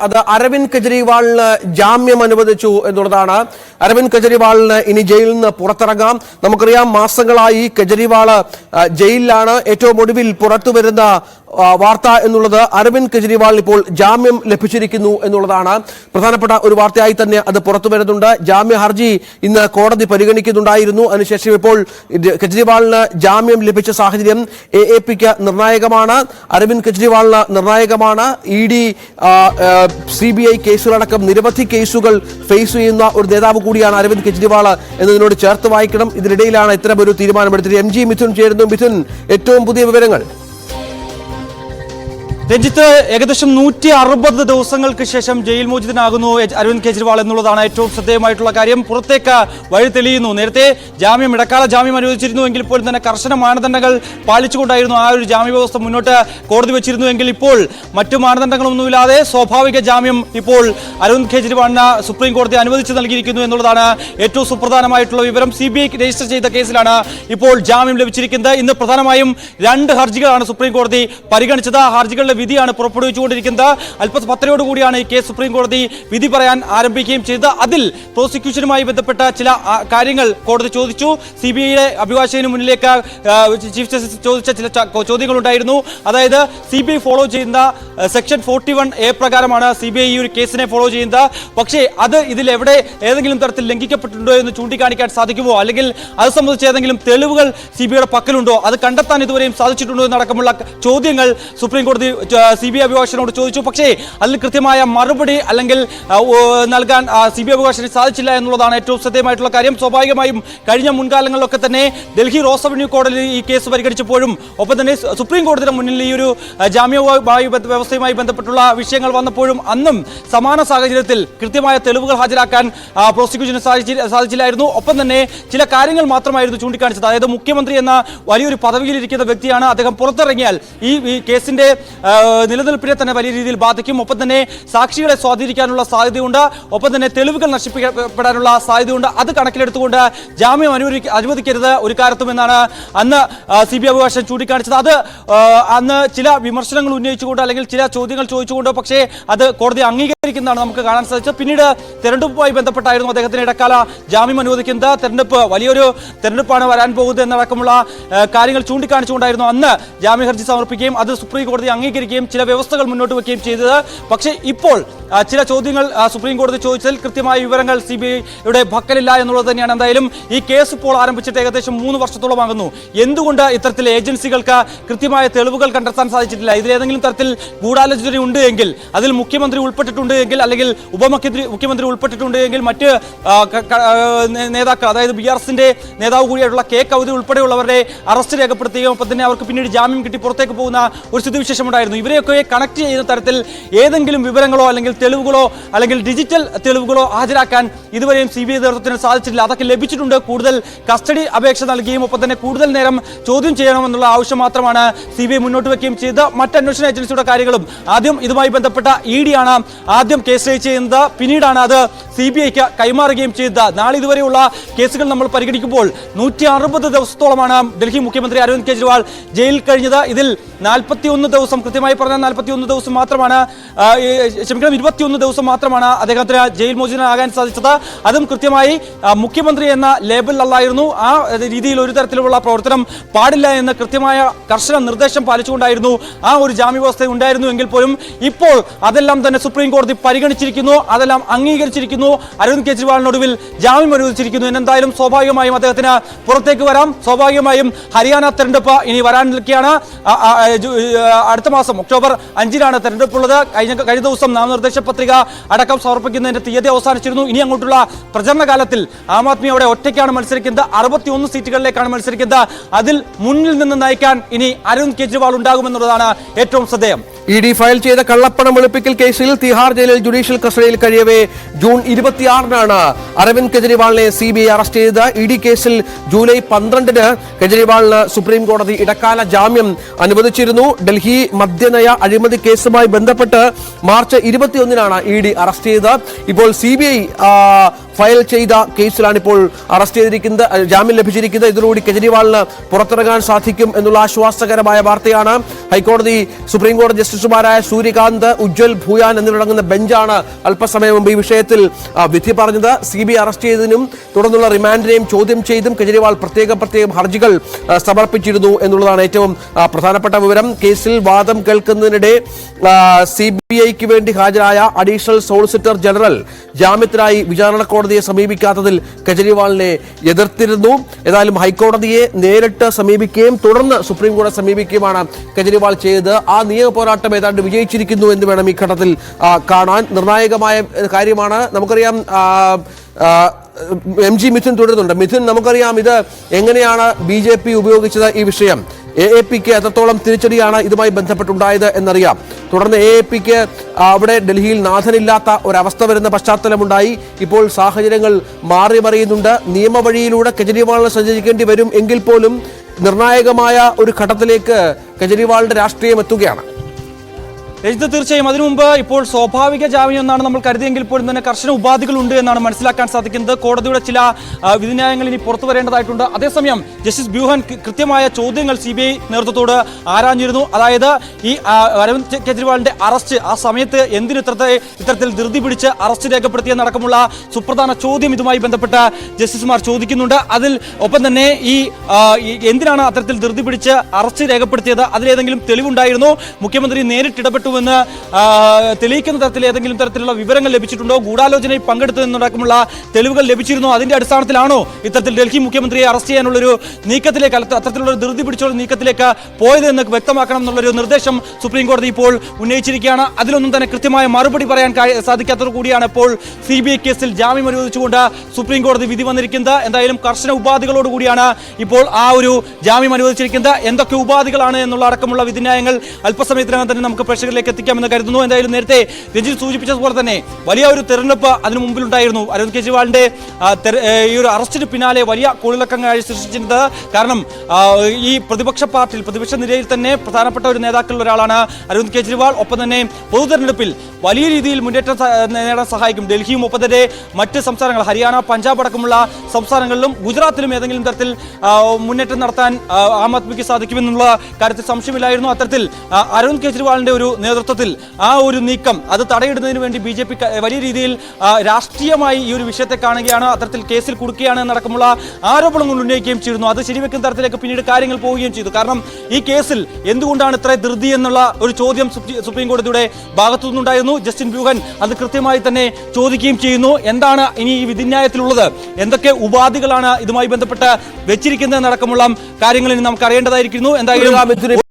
അത് അരവിന്ദ് കെജ്രിവാളിന് ജാമ്യം അനുവദിച്ചു എന്നുള്ളതാണ്. അരവിന്ദ് കെജ്രിവാളിന് ഇനി ജയിലിൽ നിന്ന് പുറത്തിറങ്ങാം. നമുക്കറിയാം, മാസങ്ങളായി കെജ്രിവാൾ ജയിലിലാണ്. ഏറ്റവും ഒടുവിൽ പുറത്തുവരുന്ന വാർത്ത എന്നുള്ളത് അരവിന്ദ് കെജ്രിവാളിന് ഇപ്പോൾ ജാമ്യം ലഭിച്ചിരിക്കുന്നു എന്നുള്ളതാണ്. പ്രധാനപ്പെട്ട ഒരു വാർത്തയായി തന്നെ അത് പുറത്തു വരുന്നുണ്ട്. ജാമ്യ ഹർജി ഇന്ന് കോടതി പരിഗണിക്കുന്നുണ്ടായിരുന്നു. അതിനുശേഷം ഇപ്പോൾ കെജ്രിവാളിന് ജാമ്യം ലഭിച്ച സാഹചര്യം AAPക്ക് നിർണായകമാണ്, അരവിന്ദ് കെജ്രിവാളിന് നിർണായകമാണ്. ED, CBI കേസുകളടക്കം നിരവധി കേസുകൾ ഫേസ് ചെയ്യുന്ന ഒരു നേതാവ് കൂടിയാണ് അരവിന്ദ് കെജ്രിവാൾ എന്നതിനോട് ചേർത്ത് വായിക്കണം. ഇതിനിടയിലാണ് ഇത്തരം ഒരു തീരുമാനമെടുത്തത്. MG മിഥുൻ ചേരുന്നു. മിഥുൻ, ഏറ്റവും പുതിയ വിവരങ്ങൾ. രഞ്ജിത്ത്, ഏകദേശം 160 ദിവസങ്ങൾക്ക് ശേഷം ജയിൽ മോചിതനാകുന്നു അരവിന്ദ് കെജ്രിവാൾ എന്നുള്ളതാണ് ഏറ്റവും ശ്രദ്ധേയമായിട്ടുള്ള കാര്യം. പുറത്തേക്ക് വഴി തെളിയുന്നു. നേരത്തെ ഇടക്കാല ജാമ്യം അനുവദിച്ചിരുന്നുവെങ്കിൽ പോലും തന്നെ കർശന മാനദണ്ഡങ്ങൾ പാലിച്ചുകൊണ്ടായിരുന്നു ആ ഒരു ജാമ്യ വ്യവസ്ഥ മുന്നോട്ട് കോടതി വെച്ചിരുന്നുവെങ്കിൽ ഇപ്പോൾ മറ്റു മാനദണ്ഡങ്ങളൊന്നുമില്ലാതെ സ്വാഭാവിക ജാമ്യം ഇപ്പോൾ അരവിന്ദ് കെജ്രിവാളിന് സുപ്രീം കോടതി അനുവദിച്ചു നൽകിയിരിക്കുന്നു എന്നുള്ളതാണ് ഏറ്റവും സുപ്രധാനമായിട്ടുള്ള വിവരം. CBI രജിസ്റ്റർ ചെയ്ത കേസിലാണ് ഇപ്പോൾ ജാമ്യം ലഭിച്ചിരിക്കുന്നത്. ഇന്ന് പ്രധാനമായും 2 ഹർജികളാണ് സുപ്രീം കോടതി പരിഗണിച്ചത്. ഹർജികളുടെ വിധിയാണ് പുറപ്പെടുവിച്ചുകൊണ്ടിരിക്കുന്നത്. അല്പസമയത്തോടുകൂടിയാണ് ഈ കേസ് സുപ്രീം കോടതി വിധി പറയാൻ ആരംഭിക്കുകയും ചെയ്തത്. അതിൽ പ്രോസിക്യൂഷനുമായി ബന്ധപ്പെട്ട ചില കാര്യങ്ങൾ കോടതി ചോദിച്ചു. CBIയുടെ അഭിഭാഷകന് മുന്നിലേക്ക് ചീഫ് ജസ്റ്റിസ് ചോദിച്ച ചില ചോദ്യങ്ങളുണ്ടായിരുന്നു. അതായത് CBI ഫോളോ ചെയ്യുന്ന സെക്ഷൻ 41A പ്രകാരമാണ് CBI ഈ ഒരു കേസിനെ ഫോളോ ചെയ്യുന്നത്. പക്ഷേ അത് ഇതിൽ ഏതെങ്കിലും തരത്തിൽ ലംഘിക്കപ്പെട്ടിട്ടുണ്ടോ എന്ന് ചൂണ്ടിക്കാണിക്കാൻ സാധിക്കുമോ, അല്ലെങ്കിൽ അത് സംബന്ധിച്ച് ഏതെങ്കിലും തെളിവുകൾ CBIയുടെ പക്കലുണ്ടോ, അത് കണ്ടെത്താൻ ഇതുവരെയും സാധിച്ചിട്ടുണ്ടോ എന്നടക്കമുള്ള ചോദ്യങ്ങൾ സുപ്രീം കോടതി CBI അഭിഭാഷകനോട് ചോദിച്ചു. പക്ഷേ അതിൽ കൃത്യമായ മറുപടി അല്ലെങ്കിൽ നൽകാൻ CBI അഭിഭാഷകന് സാധിച്ചില്ല എന്നുള്ളതാണ് ഏറ്റവും ശ്രദ്ധേയമായിട്ടുള്ള കാര്യം. സ്വാഭാവികമായും കഴിഞ്ഞ മുൻകാലങ്ങളിലൊക്കെ തന്നെ ഡൽഹി റോസ് അവന്യൂ കോടതി ഈ കേസ് പരിഗണിച്ചപ്പോഴും ഒപ്പം തന്നെ സുപ്രീം കോടതിയുടെ മുന്നിൽ ഈ ഒരു ജാമ്യവുമായി വ്യവസ്ഥയുമായി ബന്ധപ്പെട്ടുള്ള വിഷയങ്ങൾ വന്നപ്പോഴും അന്നും സമാന സാഹചര്യത്തിൽ കൃത്യമായ തെളിവുകൾ ഹാജരാക്കാൻ പ്രോസിക്യൂഷന് സാധിച്ചില്ലായിരുന്നു. ഒപ്പം തന്നെ ചില കാര്യങ്ങൾ മാത്രമായിരുന്നു ചൂണ്ടിക്കാണിച്ചത്. അതായത് മുഖ്യമന്ത്രി എന്ന വലിയൊരു പദവിയിലിരിക്കുന്ന വ്യക്തിയാണ്. അദ്ദേഹം പുറത്തിറങ്ങിയാൽ ഈ കേസിന്റെ നിലനിൽപ്പിനെ തന്നെ വലിയ രീതിയിൽ ബാധിക്കും. ഒപ്പം തന്നെ സാക്ഷികളെ സ്വാധീനിക്കാനുള്ള സാധ്യതയുണ്ട്. ഒപ്പം തന്നെ തെളിവുകൾ നശിപ്പിക്കപ്പെടാനുള്ള സാധ്യതയുണ്ട്. അത് കണക്കിലെടുത്തുകൊണ്ട് ജാമ്യം അനുവദിക്കരുത് ഒരു കാലത്തും എന്നാണ് അന്ന് CBI അഭിഭാഷകൻ ചൂണ്ടിക്കാണിച്ചത്. അത് അന്ന് ചില വിമർശനങ്ങൾ ഉന്നയിച്ചുകൊണ്ട് അല്ലെങ്കിൽ ചില ചോദ്യങ്ങൾ ചോദിച്ചുകൊണ്ട് പക്ഷേ അത് കോടതി അംഗീകരിക്കുന്നതാണ് നമുക്ക് കാണാൻ സാധിച്ചത്. പിന്നീട് തെരഞ്ഞെടുപ്പുമായി ബന്ധപ്പെട്ടായിരുന്നു അദ്ദേഹത്തിന് ഇടക്കാല ജാമ്യം അനുവദിക്കുന്നത്. വലിയൊരു തെരഞ്ഞെടുപ്പാണ് വരാൻ പോകുന്നത് എന്നടക്കമുള്ള കാര്യങ്ങൾ ചൂണ്ടിക്കാണിച്ചുകൊണ്ടായിരുന്നു അന്ന് ജാമ്യ ഹർജി സമർപ്പിക്കുകയും അത് സുപ്രീം കോടതി അംഗീകരിക്കുകയും ചില വ്യവസ്ഥകൾ മുന്നോട്ട് വയ്ക്കുകയും ചെയ്തത്. പക്ഷേ ഇപ്പോൾ ചില ചോദ്യങ്ങൾ സുപ്രീം കോടതി ചോദിച്ചതിൽ കൃത്യമായ വിവരങ്ങൾ CBIയുടെ പക്കലില്ല എന്നുള്ളത് തന്നെയാണ്. എന്തായാലും ഈ കേസ് ഇപ്പോൾ ആരംഭിച്ചിട്ട് ഏകദേശം 3 വർഷത്തോളമാകുന്നു. എന്തുകൊണ്ട് ഇത്തരത്തിൽ ഏജൻസികൾക്ക് കൃത്യമായ തെളിവുകൾ കണ്ടെത്താൻ സാധിച്ചിട്ടില്ല? ഇതിലേതെങ്കിലും തരത്തിൽ ഗൂഢാലോചന ഉണ്ട് എങ്കിൽ, അതിൽ മുഖ്യമന്ത്രി ഉൾപ്പെട്ടിട്ടുണ്ട് എങ്കിൽ, അല്ലെങ്കിൽ മുഖ്യമന്ത്രി ഉൾപ്പെട്ടിട്ടുണ്ട് എങ്കിൽ, മറ്റ് നേതാക്കൾ, അതായത് BRSന്റെ നേതാവ് കൂടിയായിട്ടുള്ള K. കൗതി ഉൾപ്പെടെയുള്ളവരുടെ അറസ്റ്റ് രേഖപ്പെടുത്തുകയും ഒപ്പം തന്നെ അവർക്ക് പിന്നീട് ജാമ്യം കിട്ടി പുറത്തേക്ക് പോകുന്ന ഒരു സ്ഥിതിവിശേഷം ഉണ്ടായിരുന്നു. ഇവരെയൊക്കെ കണക്ട് ചെയ്യുന്ന തരത്തിൽ ഏതെങ്കിലും വിവരങ്ങളോ അല്ലെങ്കിൽ തെളിവുകളോ അല്ലെങ്കിൽ ഡിജിറ്റൽ തെളിവുകളോ ഹാജരാക്കാൻ ഇതുവരെയും CBI നേതൃത്വത്തിന് സാധിച്ചിട്ടില്ല. അതൊക്കെ ലഭിച്ചിട്ടുണ്ട്. കൂടുതൽ കസ്റ്റഡി അപേക്ഷ നൽകുകയും ഒപ്പം തന്നെ കൂടുതൽ നേരം ചോദ്യം ചെയ്യണമെന്നുള്ള ആവശ്യം മാത്രമാണ് CBI മുന്നോട്ട് വയ്ക്കുകയും ചെയ്ത് മറ്റ് അന്വേഷണ ഏജൻസിയുടെ കാര്യങ്ങളും ആദ്യം ഇതുമായി ബന്ധപ്പെട്ട ED ആണ് ആദ്യം കേസ് രജിസ്റ്റർ ചെയ്യുന്നത്. പിന്നീടാണ് അത് CBIക്ക് കൈമാറുകയും ചെയ്തത്. നാളെ ഇതുവരെയുള്ള കേസുകൾ നമ്മൾ പരിഗണിക്കുമ്പോൾ 160 ദിവസത്തോളമാണ് ഡൽഹി മുഖ്യമന്ത്രി അരവിന്ദ് കെജ്രിവാൾ ജയിലിൽ കഴിഞ്ഞത്. ഇതിൽ 41 ദിവസം, കൃത്യമായി പറഞ്ഞാൽ 41 ദിവസം മാത്രമാണ് 21 ദിവസം മാത്രമാണ് അദ്ദേഹത്തിന് ജയിൽ മോചിതനാകാൻ സാധിച്ചത്. അതും കൃത്യമായി മുഖ്യമന്ത്രി എന്ന ലേബലിലല്ലായിരുന്നു. ആ രീതിയിൽ ഒരു തരത്തിലുള്ള പ്രവർത്തനം പാടില്ല എന്ന് കൃത്യമായ കർശന നിർദ്ദേശം പാലിച്ചുകൊണ്ടായിരുന്നു ആ ഒരു ജാമ്യ വ്യവസ്ഥ ഉണ്ടായിരുന്നു എങ്കിൽ പോലും ഇപ്പോൾ അതെല്ലാം തന്നെ സുപ്രീം കോടതി പരിഗണിച്ചിരിക്കുന്നു, അതെല്ലാം അംഗീകരിച്ചിരിക്കുന്നു. അരവിന്ദ് കെജ്രിവാളിനൊടുവിൽ ജാമ്യം അനുവദിച്ചിരിക്കുന്നു. എന്തായാലും സ്വാഭാവികമായും അദ്ദേഹത്തിന് പുറത്തേക്ക് വരാം. സ്വാഭാവികമായും ഹരിയാന തെരഞ്ഞെടുപ്പ് ഇനി വരാൻ നിൽക്കുകയാണ്. അടുത്ത മാസം ഒക്ടോബർ 5-നാണ് തെരഞ്ഞെടുപ്പുള്ളത്. കഴിഞ്ഞ ദിവസം നാമനിർദ്ദേശ പത്രിക അടക്കം സമർപ്പിക്കുന്നതിന്റെ തീയതി അവസാനിച്ചിരുന്നു. ഇനി അങ്ങോട്ടുള്ള പ്രചരണ കാലത്തിൽ ആം ആദ്മി അവിടെ ഒറ്റയ്ക്കാണ് മത്സരിക്കുന്നത്. 61 സീറ്റുകളിലേക്കാണ് മത്സരിക്കുന്നത്. അതിൽ മുന്നിൽ നിന്ന് നയിക്കാൻ ഇനി അരവിന്ദ് കെജ്രിവാൾ ഉണ്ടാകുമെന്നുള്ളതാണ് ഏറ്റവും ശ്രദ്ധേയം. ED ഫയൽ ചെയ്ത കള്ളപ്പണം വെളുപ്പിക്കൽ കേസിൽ തിഹാർ ജയിലിൽ ജുഡീഷ്യൽ കസ്റ്റഡിയിൽ കഴിയവേ ജൂൺ 26-നാണ് അരവിന്ദ് കെജ്രിവാളിനെ CBI അറസ്റ്റ് ചെയ്തത്. ED കേസിൽ ജൂലൈ 12-ന് കെജ്രിവാളിന് സുപ്രീം കോടതി ഇടക്കാല ജാമ്യം അനുവദിച്ചിരുന്നു. ഡൽഹി മദ്യനയ അഴിമതി കേസുമായി ബന്ധപ്പെട്ട് മാർച്ച് 21-നാണ് ED അറസ്റ്റ് ചെയ്തത്. ഇപ്പോൾ CBI ഫയൽ ചെയ്ത കേസിലാണ് ഇപ്പോൾ അറസ്റ്റ് ചെയ്തിരിക്കുന്നത്, ജാമ്യം ലഭിച്ചിരിക്കുന്നത്. ഇതിലൂടെ കെജ്രിവാളിന് പുറത്തിറങ്ങാൻ സാധിക്കും എന്നുള്ള ആശ്വാസകരമായ വാർത്തയാണ്. ഹൈക്കോടതി സുപ്രീം കോടതി ജസ്റ്റിസുമാരായ സൂര്യകാന്ത്, ഉജ്വൽ ഭൂയാൻ എന്നിവരടങ്ങുന്ന ബെഞ്ചാണ് അല്പസമയം മുമ്പ് ഈ വിഷയത്തിൽ വിധി പറഞ്ഞത്. CBI അറസ്റ്റ് ചെയ്തതിനും തുടർന്നുള്ള റിമാൻഡിനെയും ചോദ്യം ചെയ്തും കെജ്രിവാൾ പ്രത്യേകം ഹർജികൾ സമർപ്പിച്ചിരുന്നു എന്നുള്ളതാണ് ഏറ്റവും പ്രധാനപ്പെട്ട വിവരം. കേസിൽ വാദം കേൾക്കുന്നതിനിടെ CBIക്ക് വേണ്ടി ഹാജരായ അഡീഷണൽ സോളിസിറ്റർ ജനറൽ ജാമ്യത്തിനായി വിചാരണ കോടതിയെ സമീപിക്കാത്തതിൽ കെജ്രിവാളിനെ എതിർത്തിരുന്നു. ഏതായാലും ഹൈക്കോടതിയെ നേരിട്ട് സമീപിക്കുകയും തുടർന്ന് സുപ്രീം കോടതി സമീപിക്കുകയുമാണ് കെജ്രിവാൾ ചെയ്തത്. ആ നിയമ പോരാട്ടം ഏതാണ്ട് വിജയിച്ചിരിക്കുന്നു എന്ന് വേണം ഈ ഘട്ടത്തിൽ കാണാൻ. നിർണായകമായ കാര്യമാണ്. നമുക്കറിയാം MG മിഥുൻ തുടരുന്നുണ്ട്. മിഥുൻ, നമുക്കറിയാം ഇത് എങ്ങനെയാണ് BJP ഉപയോഗിച്ചത് ഈ വിഷയം. AAPക്ക് എത്രത്തോളം തിരിച്ചടിയാണ് ഇതുമായി ബന്ധപ്പെട്ടുണ്ടായത് എന്നറിയാം. തുടർന്ന് AAPക്ക് അവിടെ ഡൽഹിയിൽ നാഥനില്ലാത്ത ഒരവസ്ഥ വരുന്ന പശ്ചാത്തലമുണ്ടായി. ഇപ്പോൾ സാഹചര്യങ്ങൾ മാറി മറിയുന്നുണ്ട്. നിയമവഴിയിലൂടെ കെജ്രിവാളിന് സഞ്ചരിക്കേണ്ടി വരും എങ്കിൽ പോലും നിർണായകമായ ഒരു ഘട്ടത്തിലേക്ക് കെജ്രിവാളിന്റെ രാഷ്ട്രീയം എത്തുകയാണ്. രജിത്, തീർച്ചയായും അതിനു മുമ്പ് ഇപ്പോൾ സ്വാഭാവിക ജാമ്യം എന്നാണ് നമ്മൾ കരുതിയെങ്കിൽ പോലും തന്നെ കർശന ഉപാധികളുണ്ട് എന്നാണ് മനസ്സിലാക്കാൻ സാധിക്കുന്നത്. കോടതിയുടെ ചില വിധിന്യായങ്ങൾ ഇനി പുറത്തു വരേണ്ടതായിട്ടുണ്ട്. അതേസമയം ജസ്റ്റിസ് ബ്യൂഹൻ കൃത്യമായ ചോദ്യങ്ങൾ CBI നേതൃത്വത്തോട് ആരാഞ്ഞിരുന്നു. അതായത് ഈ അരവിന്ദ് കെജ്രിവാളിന്റെ അറസ്റ്റ് ആ സമയത്ത് എന്തിന് ഇത്തരത്തിൽ ധൃതി പിടിച്ച് അറസ്റ്റ് രേഖപ്പെടുത്തിയെന്നടക്കമുള്ള സുപ്രധാന ചോദ്യം ഇതുമായി ബന്ധപ്പെട്ട ജസ്റ്റിസുമാർ ചോദിക്കുന്നുണ്ട്. അതിൽ ഒപ്പം തന്നെ ഈ എന്തിനാണ് അത്തരത്തിൽ ധൃതി പിടിച്ച് അറസ്റ്റ് രേഖപ്പെടുത്തിയത്, അതിലേതെങ്കിലും തെളിവുണ്ടായിരുന്നു, മുഖ്യമന്ത്രി നേരിട്ട് ഇടപെട്ടുവെന്ന് തെളിയിക്കുന്ന തരത്തിൽ ഏതെങ്കിലും തരത്തിലുള്ള വിവരങ്ങൾ ലഭിച്ചിട്ടുണ്ടോ, ഗൂഢാലോചനയിൽ പങ്കെടുത്തതെന്നടക്കമുള്ള തെളിവുകൾ ലഭിച്ചിരുന്നോ, അതിന്റെ അടിസ്ഥാനത്തിലാണോ ഇത്തരത്തിൽ ഡൽഹി മുഖ്യമന്ത്രിയെ അറസ്റ്റ് ചെയ്യാനുള്ളൊരു നീക്കത്തിലേക്ക്, അത്തരത്തിലുള്ള ഒരു ധൃതി പിടിച്ചുള്ള നീക്കത്തിലേക്ക് പോയതെന്ന് വ്യക്തമാക്കണം എന്നുള്ളൊരു നിർദ്ദേശം സുപ്രീം കോടതി ഇപ്പോൾ ഉന്നയിച്ചിരിക്കുകയാണ്. അതിലൊന്നും തന്നെ കൃത്യമായ മറുപടി പറയാൻ സാധിക്കാത്തത് കൂടിയാണ് ഇപ്പോൾ CBI കേസിൽ ജാമ്യം അനുവദിച്ചുകൊണ്ട് സുപ്രീം കോടതി വിധി വന്നിരിക്കുന്നത്. എന്തായാലും കർശന ഉപാധികളോടുകൂടിയാണ് ഇപ്പോൾ ആ ഒരു ജാമ്യം അനുവദിച്ചിരിക്കുന്നത്. എന്തൊക്കെ ഉപാധികളാണ് എന്നുള്ള അടക്കമുള്ള വിധിന്യായങ്ങൾ അല്പസമയത്തിനകം തന്നെ നമുക്ക് പ്രേക്ഷകരിലേക്ക് എത്തിക്കാമെന്ന് കരുതുന്നു. എന്തായാലും നേരത്തെ രഞ്ജിത്ത് സൂചിപ്പിച്ചതുപോലെ തന്നെ വലിയ ഒരു തെരഞ്ഞെടുപ്പ് അതിനു മുമ്പിലുണ്ടായിരുന്നു. അരവിന്ദ് കെജ്രിവാളിന്റെ ഈ ഒരു അറസ്റ്റിന് പിന്നാലെ വലിയ കോളിളക്കങ്ങൾ സൃഷ്ടിച്ചിരുന്നത്. കാരണം ഈ പ്രതിപക്ഷ നിരയിൽ തന്നെ പ്രധാനപ്പെട്ട ഒരു നേതാക്കളിൽ ഒരാളാണ് അരവിന്ദ് കെജ്രിവാൾ. ഒപ്പം തന്നെ പൊതു തെരഞ്ഞെടുപ്പിൽ വലിയ രീതിയിൽ മുന്നേറ്റം നേടാൻ സഹായിക്കും. ഡൽഹിയും ഒപ്പം തന്നെ മറ്റ് സംസ്ഥാനങ്ങൾ ഹരിയാന, പഞ്ചാബ് അടക്കമുള്ള സംസ്ഥാനങ്ങളിലും ഗുജറാത്തിലും ഏതെങ്കിലും തരത്തിൽ മുന്നേറ്റം നടത്താൻ ആം ആദ്മിക്ക് സാധിക്കുമെന്നുള്ള കാര്യത്തിൽ സംശയമില്ലായിരുന്നു. അത്തരത്തിൽ അരവിന്ദ് കെജ്രിവാളിന്റെ ഒരു നേതൃത്വത്തിൽ ആ ഒരു നീക്കം അത് തടയിടുന്നതിന് വേണ്ടി BJP വലിയ രീതിയിൽ രാഷ്ട്രീയമായി ഈ ഒരു വിഷയത്തെ കാണുകയാണ്. അത്തരത്തിൽ കേസിൽ കുടുക്കുകയാണ് എന്നടക്കമുള്ള ആരോപണങ്ങൾ ഉന്നയിക്കുകയും ചെയ്തിരുന്നു. അത് ശരിവെക്കുന്ന തരത്തിലേക്ക് പിന്നീട് കാര്യങ്ങൾ പോവുകയും ചെയ്തു. കാരണം ഈ കേസിൽ എന്തുകൊണ്ടാണ് ഇത്ര ധൃതി എന്നുള്ള ഒരു ചോദ്യം സുപ്രീം കോടതിയുടെ ഭാഗത്തു നിന്നുണ്ടായിരുന്നു. ജസ്റ്റിൻ ബ്യൂഹൻ അത് കൃത്യമായി തന്നെ ചോദിക്കുകയും ചെയ്യുന്നു. എന്താണ് ഇനി ഈ വിധിന്യായത്തിലുള്ളത്, എന്തൊക്കെ ഉപാധികളാണ് ഇതുമായി ബന്ധപ്പെട്ട് വെച്ചിരിക്കുന്നത് എന്നടക്കമുള്ള കാര്യങ്ങൾ ഇനി നമുക്ക് അറിയേണ്ടതായിരിക്കുന്നു. എന്തായാലും